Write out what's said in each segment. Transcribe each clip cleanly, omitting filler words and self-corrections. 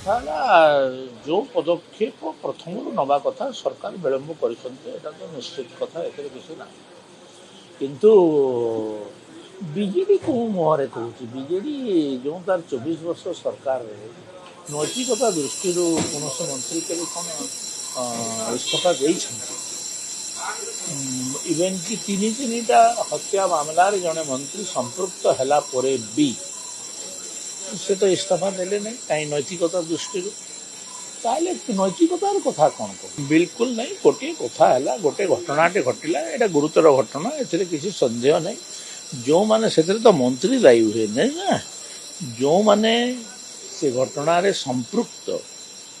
କଥା ହେଲା ଯେଉଁ ପଦକ୍ଷେପ ପ୍ରଥମରୁ ନେବା କଥା ସରକାର ବିଳମ୍ବ କରିଛନ୍ତି ଏଇଟା ତ ନିଶ୍ଚିତ କଥା, ଏଥିରେ କିଛି ନାହିଁ। କିନ୍ତୁ ବିଜେଡି କେଉଁ ମୁହଁରେ କହୁଛି? ବିଜେଡି ଯେଉଁ ତାର 24 ବର୍ଷ ସରକାରରେ ନୈତିକତା ଦୃଷ୍ଟିରୁ କୌଣସି ମନ୍ତ୍ରୀ କେବେ କ'ଣ ଇସ୍ତଫା ଦେଇଛନ୍ତି? ଇଭେନ୍ କି ତିନିଟା ହତ୍ୟା ମାମଲାରେ ଜଣେ ମନ୍ତ୍ରୀ ସମ୍ପୃକ୍ତ ହେଲା ପରେ ବି ସେ ତ ଇସ୍ତଫା ଦେଲେ ନାହିଁ, କାହିଁ ନୈତିକତା ଦୃଷ୍ଟିରୁ? ତାହେଲେ ନୈତିକତାର କଥା କ'ଣ କହ? ବିଲକୁଲ ନାହିଁ। ଗୋଟିଏ କଥା ହେଲା, ଗୋଟେ ଘଟଣାଟେ ଘଟିଲା, ଏଇଟା ଗୁରୁତର ଘଟଣା, ଏଥିରେ କିଛି ସନ୍ଦେହ ନାହିଁ। ଯେଉଁମାନେ ସେଥିରେ ତ ମନ୍ତ୍ରୀ ଦାୟୀ ହୁଏ ନାହିଁ ନା, ଯେଉଁମାନେ ସେ ଘଟଣାରେ ସମ୍ପୃକ୍ତ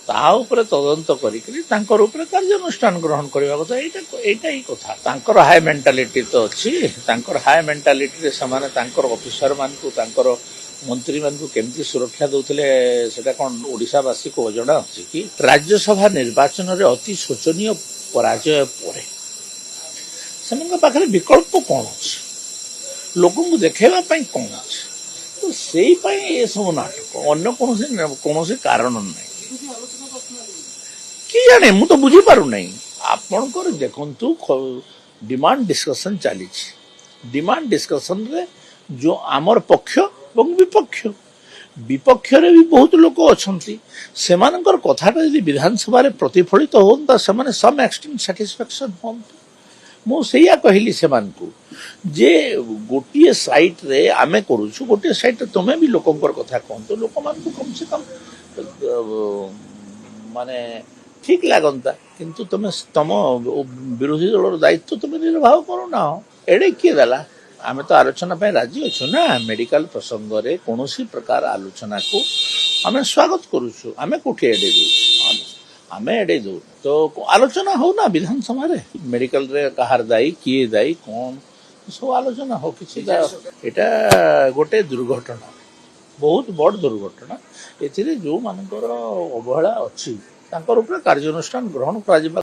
ତାହା ଉପରେ ତଦନ୍ତ କରିକି ତାଙ୍କର ଉପରେ କାର୍ଯ୍ୟାନୁଷ୍ଠାନ ଗ୍ରହଣ କରିବା କଥା। ଏଇଟା ହିଁ କଥା। ତାଙ୍କର ହାଇ ମେଣ୍ଟାଲିଟି ତ ଅଛି। ତାଙ୍କର ହାଇ ମେଣ୍ଟାଲିଟିରେ ସେମାନେ ତାଙ୍କର ଅଫିସରମାନଙ୍କୁ, ତାଙ୍କର ମନ୍ତ୍ରୀମାନଙ୍କୁ କେମିତି ସୁରକ୍ଷା ଦେଉଥିଲେ ସେଟା କ'ଣ ଓଡ଼ିଶାବାସୀକୁ ଅଜଣା ଅଛି କି? ରାଜ୍ୟସଭା ନିର୍ବାଚନରେ ଅତି ଶୋଚନୀୟ ପରାଜୟ ପରେ ସେମାନଙ୍କ ପାଖରେ ବିକଳ୍ପ କ'ଣ ଅଛି? ଲୋକଙ୍କୁ ଦେଖାଇବା ପାଇଁ କ'ଣ ଅଛି? ତ ସେଇପାଇଁ ଏସବୁ ନାଟକ, ଅନ୍ୟ କୌଣସି କାରଣ ନାହିଁ। କି ଜାଣେ, ମୁଁ ତ ବୁଝିପାରୁନାହିଁ। ଆପଣଙ୍କର ଦେଖନ୍ତୁ, ଡିମାଣ୍ଡ ଡିସ୍କସନ୍ ଚାଲିଛି। ଡିମାଣ୍ଡ ଡିସ୍କସନ୍ରେ ଯେଉଁ ଆମର ପକ୍ଷ ଏବଂ ବିପକ୍ଷରେ ବି ବହୁତ ଲୋକ ଅଛନ୍ତି। ସେମାନଙ୍କର କଥାଟା ଯଦି ବିଧାନସଭାରେ ପ୍ରତିଫଳିତ ହୁଅନ୍ତା, ସେମାନେ ସମ୍ ଏକ୍ସଟେଣ୍ଟ ସାଟିସ୍ଫ୍ୟାକ୍ସନ୍ ହୁଅନ୍ତେ। ମୁଁ ସେଇଆ କହିଲି ସେମାନଙ୍କୁ ଯେ ଗୋଟିଏ ସାଇଟ୍ରେ ଆମେ କରୁଛୁ, ଗୋଟିଏ ସାଇଟ୍ରେ ତୁମେ ବି ଲୋକଙ୍କର କଥା କୁହନ୍ତୁ, ଲୋକମାନଙ୍କୁ କମ୍ ସେ କମ୍ ମାନେ ଠିକ୍ ଲାଗନ୍ତା। କିନ୍ତୁ ତୁମେ ତମ ବିରୋଧୀ ଦଳର ଦାୟିତ୍ୱ ତୁମେ ନିର୍ବାହ କରୁନାହ। ଏଡ଼େ କିଏ ଦେଲା? ଆମେ ତ ଆଲୋଚନା ପାଇଁ ରାଜି ଅଛୁ ନା। ମେଡିକାଲ ପ୍ରସଙ୍ଗରେ କୌଣସି ପ୍ରକାର ଆଲୋଚନାକୁ ଆମେ ସ୍ୱାଗତ କରୁଛୁ। ଆମେ କୋଉଠି ଏଡ଼େଇ ଦେଉଛୁ? ଆମେ ଏଡ଼େଇ ଦେଉଛୁ। ତ ଆଲୋଚନା ହଉ ନା ବିଧାନସଭାରେ। ମେଡିକାଲରେ କାହାର ଦାୟୀ, କିଏ ଦାୟୀ, କ'ଣ ସବୁ ଆଲୋଚନା ହଉ। କିଛି ଏଇଟା ଗୋଟେ ଦୁର୍ଘଟଣା, ବହୁତ ବଡ଼ ଦୁର୍ଘଟଣା। ଏଥିରେ ଯେଉଁମାନଙ୍କର ଅବହେଳା ଅଛି ତାଙ୍କର ଉପରେ କାର୍ଯ୍ୟାନୁଷ୍ଠାନ ଗ୍ରହଣ କରାଯିବା